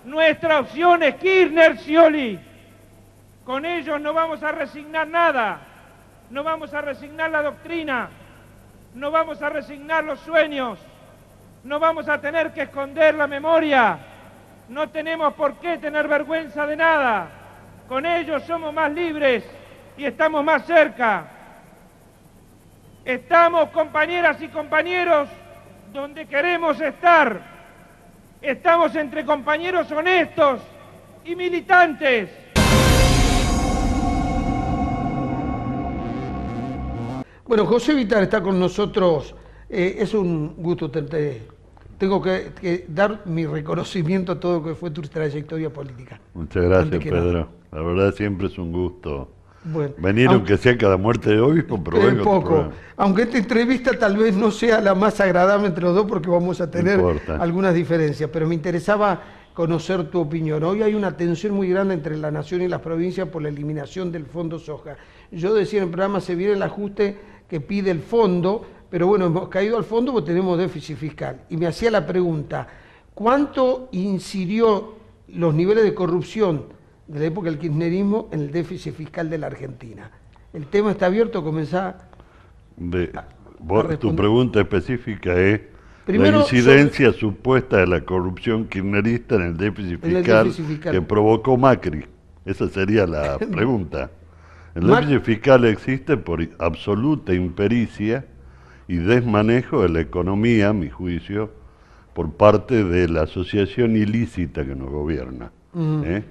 Nuestra opción es Kirchner, Scioli. Con ellos no vamos a resignar nada, no vamos a resignar la doctrina, no vamos a resignar los sueños, no vamos a tener que esconder la memoria, no tenemos por qué tener vergüenza de nada. Con ellos somos más libres y estamos más cerca. Estamos, compañeras y compañeros, donde queremos estar. Estamos entre compañeros honestos y militantes. Bueno, José Vitar está con nosotros. Es un gusto. Tengo que dar mi reconocimiento a todo lo que fue tu trayectoria política. Muchas gracias, Pedro. La verdad siempre es un gusto. Bueno, venir aunque sea cada muerte de obispo, pero vengo poco. Aunque esta entrevista tal vez no sea la más agradable entre los dos porque vamos a tener algunas diferencias, pero me interesaba conocer tu opinión. Hoy hay una tensión muy grande entre la nación y las provincias por la eliminación del fondo soja. Yo decía en el programa, se viene el ajuste que pide el fondo, pero bueno, hemos caído al fondo porque tenemos déficit fiscal. Y me hacía la pregunta, ¿cuánto incidió los niveles de corrupción de la época del kirchnerismo en el déficit fiscal de la Argentina? El tema está abierto, comenzá tu pregunta específica es primero, la incidencia supuesta de la corrupción kirchnerista en el déficit fiscal que provocó Macri. Esa sería la pregunta. El déficit fiscal existe por absoluta impericia y desmanejo de la economía, a mi juicio, por parte de la asociación ilícita que nos gobierna.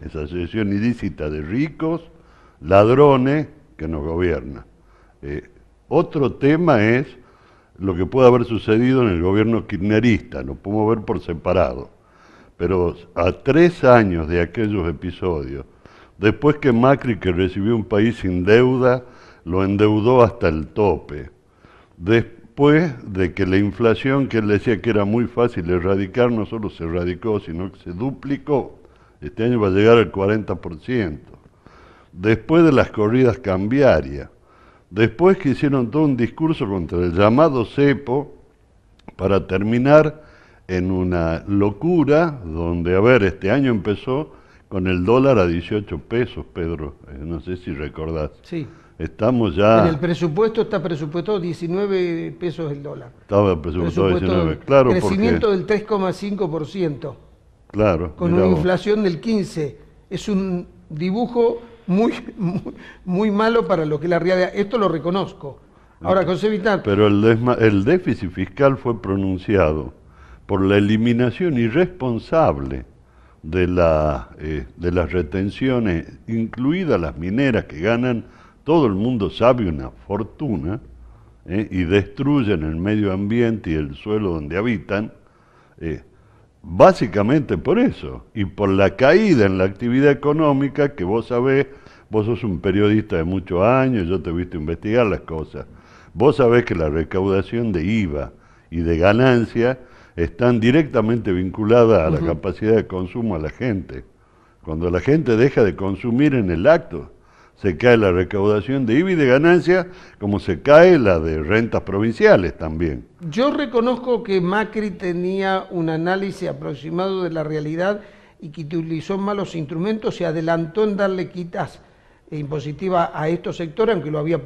Esa asociación ilícita de ricos, ladrones que nos gobierna. Otro tema es lo que puede haber sucedido en el gobierno kirchnerista, lo podemos ver por separado. Pero a 3 años de aquellos episodios, después que Macri, que recibió un país sin deuda, lo endeudó hasta el tope, después de que la inflación, que él decía que era muy fácil erradicar, no solo se erradicó, sino que se duplicó. Este año va a llegar al 40%. Después de las corridas cambiarias, después que hicieron todo un discurso contra el llamado cepo, para terminar en una locura donde, a ver, este año empezó con el dólar a 18 pesos, Pedro, no sé si recordás. Sí. Estamos ya... En el presupuesto está presupuestado 19 pesos el dólar. Estaba presupuestado 19, claro. Crecimiento del 3,5%. Claro. Con una inflación del 15%. Es un dibujo muy malo para lo que es la realidad. Esto lo reconozco. Ahora, José Vitar... Pero el déficit fiscal fue pronunciado por la eliminación irresponsable de las retenciones, incluidas las mineras que ganan, todo el mundo sabe, una fortuna, y destruyen el medio ambiente y el suelo donde habitan, básicamente por eso, y por la caída en la actividad económica, que vos sabés, vos sos un periodista de muchos años, yo te he visto investigar las cosas, vos sabés que la recaudación de IVA y de ganancia están directamente vinculadas a la capacidad de consumo a la gente. Cuando la gente deja de consumir en el acto, se cae la recaudación de IVA y de ganancia, como se cae la de rentas provinciales también. Yo reconozco que Macri tenía un análisis aproximado de la realidad y que utilizó malos instrumentos, se adelantó en darle quitas impositivas a estos sectores, aunque lo había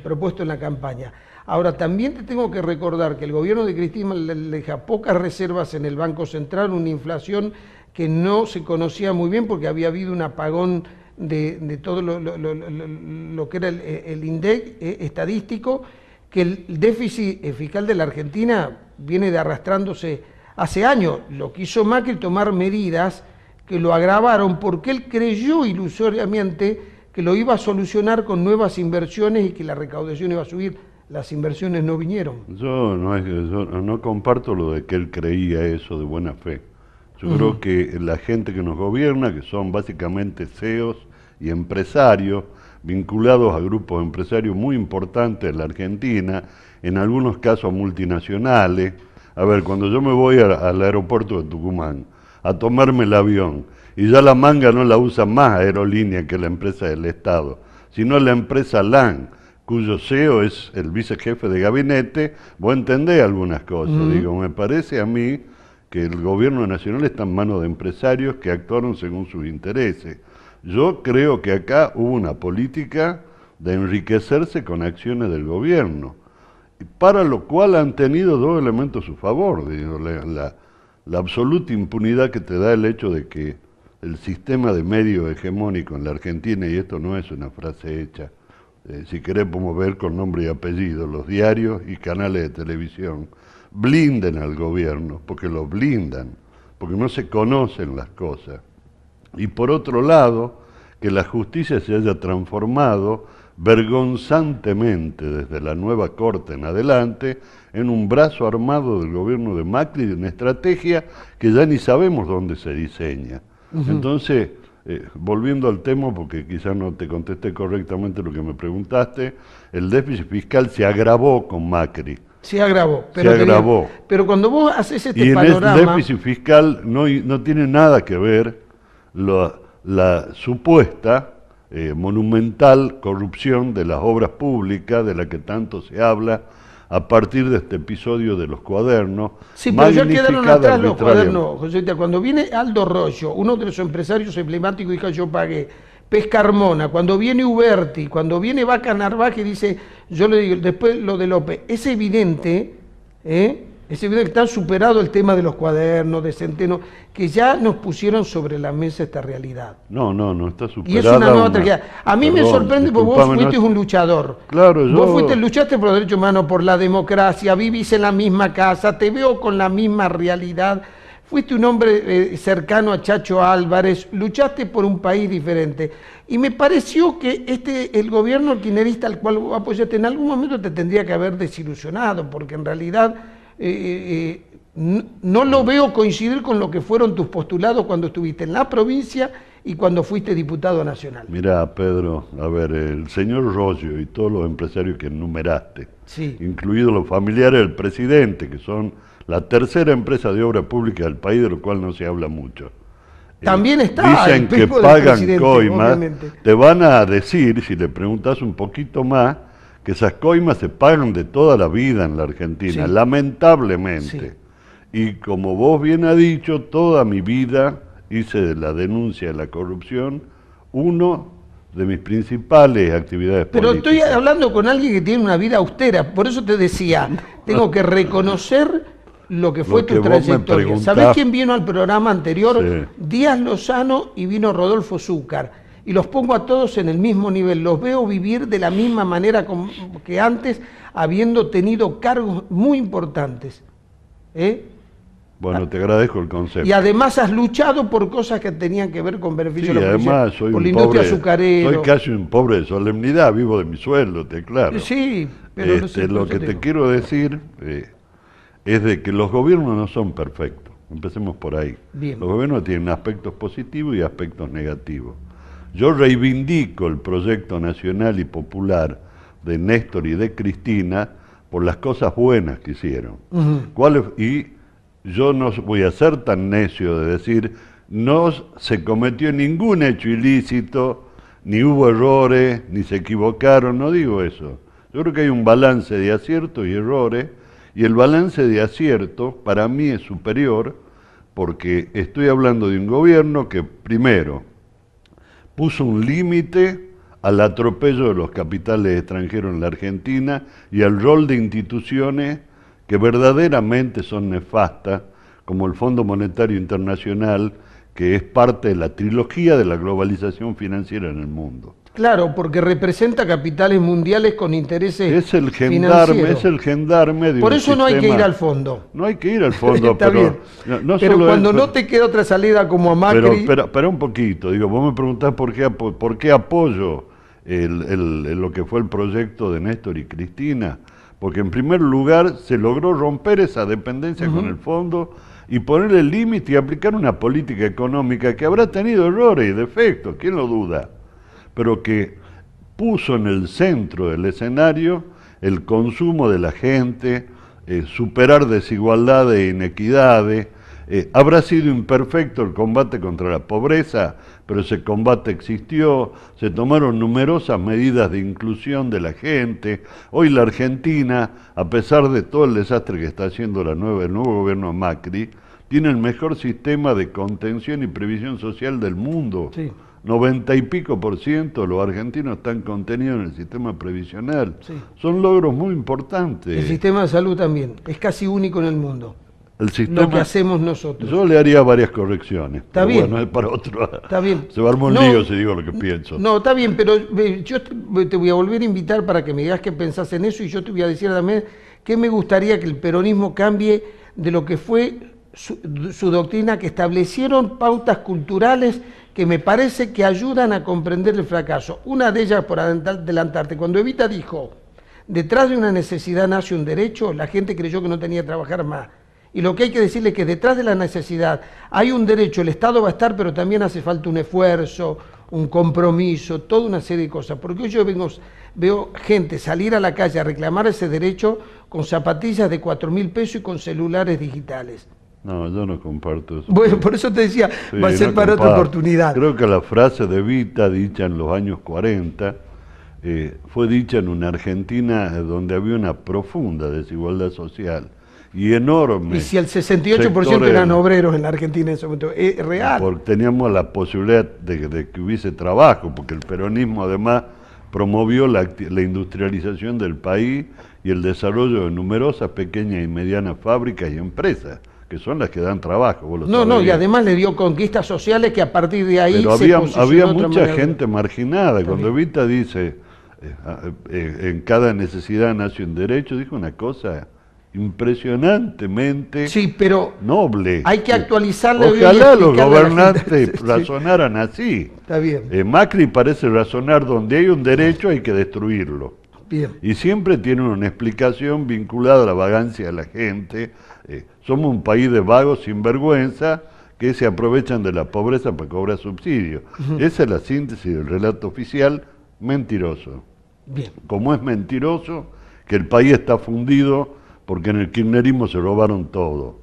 propuesto en la campaña. Ahora, también te tengo que recordar que el gobierno de Cristina le deja pocas reservas en el Banco Central, una inflación que no se conocía muy bien porque había habido un apagón de todo lo que era el INDEC estadístico, que el déficit fiscal de la Argentina viene arrastrándose hace años. Lo que hizo Macri tomar medidas que lo agravaron porque él creyó ilusoriamente que lo iba a solucionar con nuevas inversiones y que la recaudación iba a subir. Las inversiones no vinieron. Yo no comparto lo de que él creía eso de buena fe. Yo creo que la gente que nos gobierna, que son básicamente CEOs y empresarios, vinculados a grupos empresarios muy importantes en la Argentina, en algunos casos multinacionales. A ver, cuando yo me voy al aeropuerto de Tucumán a tomarme el avión, y ya la manga no la usa más aerolínea que la empresa del Estado, sino la empresa LAN, cuyo CEO es el vicejefe de gabinete, vos entendés algunas cosas. Digo, me parece a mí que el gobierno nacional está en manos de empresarios que actuaron según sus intereses. Yo creo que acá hubo una política de enriquecerse con acciones del gobierno, para lo cual han tenido dos elementos a su favor, digo, la absoluta impunidad que te da el hecho de que el sistema de medios hegemónico en la Argentina, y esto no es una frase hecha, si querés podemos ver con nombre y apellido, los diarios y canales de televisión, blinden al gobierno, porque lo blindan, porque no se conocen las cosas. Y por otro lado, que la justicia se haya transformado vergonzantemente desde la nueva Corte en adelante en un brazo armado del gobierno de Macri, de una estrategia que ya ni sabemos dónde se diseña. Entonces, volviendo al tema, porque quizás no te contesté correctamente lo que me preguntaste, el déficit fiscal se agravó con Macri. Se agravó. Pero cuando vos haces este panorama... Y en el déficit fiscal no tiene nada que ver la supuesta monumental corrupción de las obras públicas, de la que tanto se habla, a partir de este episodio de los cuadernos. Sí, pero ya quedaron atrás los cuadernos, Joséita. Cuando viene Aldo Rollo, uno de los empresarios emblemáticos, dijo yo pagué, Pesca Carmona, cuando viene Uberti, cuando viene Vaca Narváez, dice, yo le digo, después lo de López, es evidente que está superado el tema de los cuadernos, de Centeno, que ya nos pusieron sobre la mesa esta realidad. No está superada. Y es una nueva tragedia. A mí me sorprende porque vos fuiste un luchador. Claro, luchaste por los derechos humanos, por la democracia, vivís en la misma casa, te veo con la misma realidad. Fuiste un hombre cercano a Chacho Álvarez, luchaste por un país diferente. Y me pareció que el gobierno kirchnerista al cual vos apoyaste en algún momento te tendría que haber desilusionado, porque en realidad no lo veo coincidir con lo que fueron tus postulados cuando estuviste en la provincia y cuando fuiste diputado nacional. Mirá, Pedro, a ver, el señor Rollo y todos los empresarios que enumeraste, sí, incluidos los familiares del presidente, que son la tercera empresa de obra pública del país, de lo cual no se habla mucho. También está dicen que pagan coimas, te van a decir, si le preguntas un poquito más, que esas coimas se pagan de toda la vida en la Argentina, sí, lamentablemente. Sí. Y como vos bien has dicho, toda mi vida hice de la denuncia de la corrupción uno de mis principales actividades políticas. Pero estoy hablando con alguien que tiene una vida austera, por eso te decía, tengo que reconocer lo que fue tu trayectoria. ¿Sabés quién vino al programa anterior? Sí. Díaz Lozano y vino Rodolfo Zúcar. Y los pongo a todos en el mismo nivel, los veo vivir de la misma manera que antes, habiendo tenido cargos muy importantes. Bueno, te agradezco el concepto. Y además has luchado por cosas que tenían que ver con beneficios de la provincia. Además soy por la industria azucarera. Soy casi un pobre de solemnidad, vivo de mi sueldo, te claro. Sí, pero no sé, lo que te quiero decir es de que los gobiernos no son perfectos. Empecemos por ahí. Bien. Los gobiernos tienen aspectos positivos y aspectos negativos. Yo reivindico el proyecto nacional y popular de Néstor y de Cristina por las cosas buenas que hicieron. Y yo no voy a ser tan necio de decir, no se cometió ningún hecho ilícito, ni hubo errores, ni se equivocaron, no digo eso. Yo creo que hay un balance de aciertos y errores, y el balance de aciertos para mí es superior, porque estoy hablando de un gobierno que primero puso un límite al atropello de los capitales extranjeros en la Argentina y al rol de instituciones que verdaderamente son nefastas, como el Fondo Monetario Internacional, que es parte de la trilogía de la globalización financiera en el mundo. Claro, porque representa capitales mundiales con intereses financieros. Es el gendarme de Por un eso sistema. no hay que ir al fondo. No hay que ir al fondo, Está pero... bien. Pero cuando no te queda otra salida como a Macri... Pero un poquito, digo, vos me preguntás por qué apoyo lo que fue el proyecto de Néstor y Cristina, porque en primer lugar se logró romper esa dependencia con el fondo y ponerle el límite y aplicar una política económica que habrá tenido errores y defectos, ¿quién lo duda? Pero que puso en el centro del escenario el consumo de la gente, superar desigualdades e inequidades. Habrá sido imperfecto el combate contra la pobreza, pero ese combate existió, se tomaron numerosas medidas de inclusión de la gente. Hoy la Argentina, a pesar de todo el desastre que está haciendo el nuevo gobierno Macri, tiene el mejor sistema de contención y previsión social del mundo. Sí. 90 y pico % de los argentinos están contenidos en el sistema previsional. Sí. Son logros muy importantes. El sistema de salud también, es casi único en el mundo. El sistema, lo que hacemos nosotros. Yo le haría varias correcciones. Está bien. Bueno, es para otro. Está bien. Se va a armar un lío si digo lo que pienso. No, está bien, pero yo te voy a volver a invitar para que me digas qué pensás en eso y yo te voy a decir también que me gustaría que el peronismo cambie de lo que fue su doctrina, que establecieron pautas culturales que me parece que ayudan a comprender el fracaso. Una de ellas, por adelantarte, cuando Evita dijo, detrás de una necesidad nace un derecho, la gente creyó que no tenía que trabajar más. Y lo que hay que decirle es que detrás de la necesidad hay un derecho, el Estado va a estar, pero también hace falta un esfuerzo, un compromiso, toda una serie de cosas. Porque hoy yo veo gente salir a la calle a reclamar ese derecho con zapatillas de 4.000 pesos y con celulares digitales. No, yo no comparto eso. Bueno, por eso te decía, sí, va a ser para otra oportunidad. Creo que la frase de Evita, dicha en los años 40, fue dicha en una Argentina donde había una profunda desigualdad social y enorme. Y si el 68% eran obreros en la Argentina en ese momento, es real. Porque teníamos la posibilidad de que hubiese trabajo, porque el peronismo además promovió la industrialización del país y el desarrollo de numerosas pequeñas y medianas fábricas y empresas, que son las que dan trabajo. Vos lo no, y además le dio conquistas sociales que a partir de ahí pero había mucha gente marginada. Cuando Evita dice, en cada necesidad nace un derecho, dijo una cosa impresionantemente noble. Hay que actualizarle. Ojalá los gobernantes razonaran así. Está bien. Macri parece razonar donde hay un derecho hay que destruirlo. Bien. Y siempre tiene una explicación vinculada a la vagancia de la gente. Somos un país de vagos sin vergüenza que se aprovechan de la pobreza para cobrar subsidios. Esa es la síntesis del relato oficial, mentiroso. Bien. Como es mentiroso que el país está fundido porque en el kirchnerismo se robaron todo.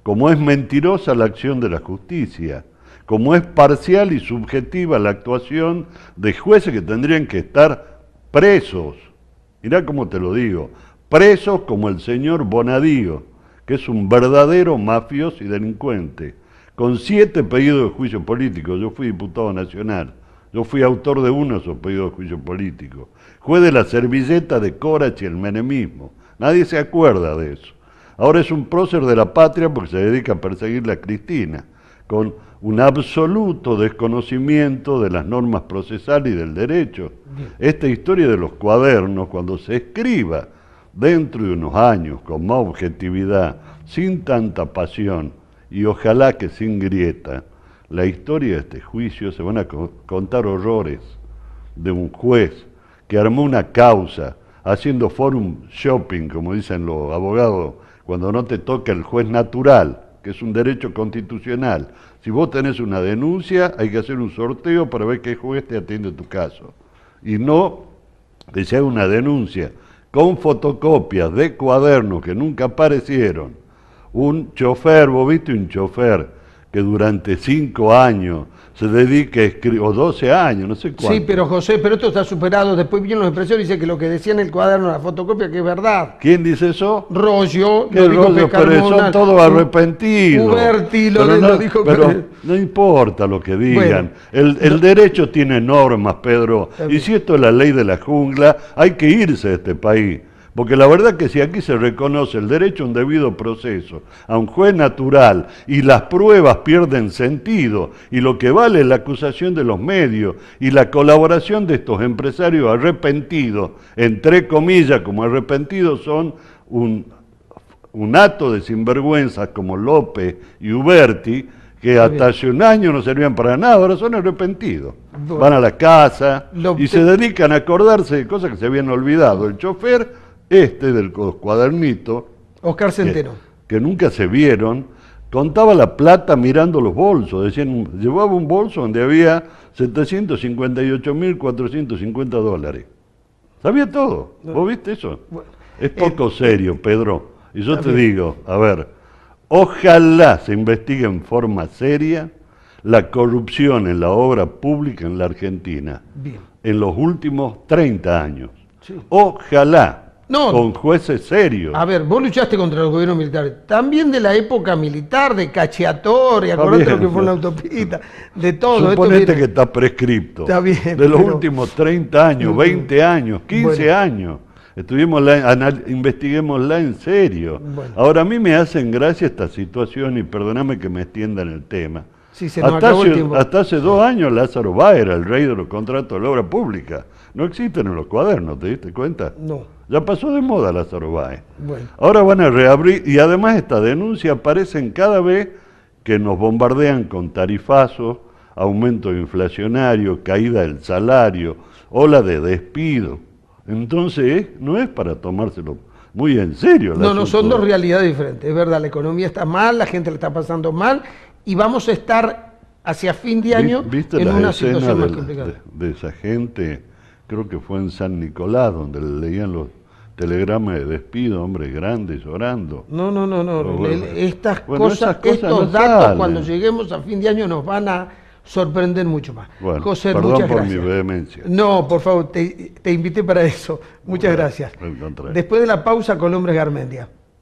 Como es mentirosa la acción de la justicia. Como es parcial y subjetiva la actuación de jueces que tendrían que estar presos. Mirá cómo te lo digo. Presos como el señor Bonadío, que es un verdadero mafioso y delincuente, con 7 pedidos de juicio político. Yo fui diputado nacional, yo fui autor de uno de esos pedidos de juicio político. Fue de la servilleta de Corach y el menemismo. Nadie se acuerda de eso. Ahora es un prócer de la patria porque se dedica a perseguirle a Cristina, con un absoluto desconocimiento de las normas procesales y del derecho. Esta historia de los cuadernos, cuando se escriba dentro de unos años, con más objetividad, sin tanta pasión, y ojalá que sin grieta, la historia de este juicio, se van a contar horrores de un juez que armó una causa, haciendo forum shopping, como dicen los abogados, cuando no te toca el juez natural, que es un derecho constitucional. Si vos tenés una denuncia, hay que hacer un sorteo para ver qué juez te atiende tu caso. Y no que se haga una denuncia con fotocopias de cuadernos que nunca aparecieron. Un chofer, vos viste un chofer que durante 5 años se dedica a escribir, o 12 años, no sé cuánto. Sí, pero José, pero esto está superado. Después vienen los empresarios y dicen que lo que decía en el cuaderno, la fotocopia, que es verdad. ¿Quién dice eso? Rollo, lo dijo pero son todos arrepentidos. Uberti lo dijo. Pero no importa lo que digan. Bueno, el derecho tiene normas, Pedro. Y si esto es la ley de la jungla, hay que irse de este país. Porque la verdad que si aquí se reconoce el derecho a un debido proceso, a un juez natural, y las pruebas pierden sentido, y lo que vale es la acusación de los medios, y la colaboración de estos empresarios arrepentidos, entre comillas, como arrepentidos son un acto de sinvergüenzas como López y Uberti, que hasta hace un año no servían para nada, ahora son arrepentidos. Bueno, van a la casa y se dedican a acordarse de cosas que se habían olvidado. El chofer del cuadernito, Oscar Centeno, que nunca se vieron, contaba la plata mirando los bolsos. Decían, llevaba un bolso donde había $758.450. Sabía todo. ¿Vos viste eso? Bueno, es poco serio, Pedro. Y yo te digo, a ver, ojalá se investigue en forma seria la corrupción en la obra pública en la Argentina. Bien. En los últimos 30 años. Sí. Ojalá. No, con jueces serios. A ver, vos luchaste contra los gobiernos militares, también de la época militar, de Cacciatore, acordate lo que fue en la autopista, de todo. Suponete que está prescripto. Está bien, de los últimos 30 años, 20 años, 15 años. Investiguémosla en serio. Bueno. Ahora, a mí me hacen gracia esta situación, y perdóname que me extienda en el tema. Sí, se nos acabó el tiempo. Hasta hace 2 años Lázaro Báez era el rey de los contratos de la obra pública. No existen en los cuadernos, ¿te diste cuenta? No. Ya pasó de moda Lázaro Báez. Bueno. Ahora van a reabrir, y además esta denuncia aparecen cada vez que nos bombardean con tarifazos, aumento inflacionario, caída del salario, ola de despido. Entonces, no es para tomárselo muy en serio. No, son dos realidades diferentes. Es verdad, la economía está mal, la gente le está pasando mal, y vamos a estar hacia fin de año en una situación más complicada. De esa gente, creo que fue en San Nicolás, donde le leían los telegramas de despido, hombres grandes llorando. No. Estas cosas, estos datos, salen. Cuando lleguemos a fin de año nos van a sorprender mucho más. Bueno, José, perdón muchas por gracias. mi vehemencia. No, por favor, te invité para eso. Muchas gracias. Después de la pausa, Colombres Garmendia.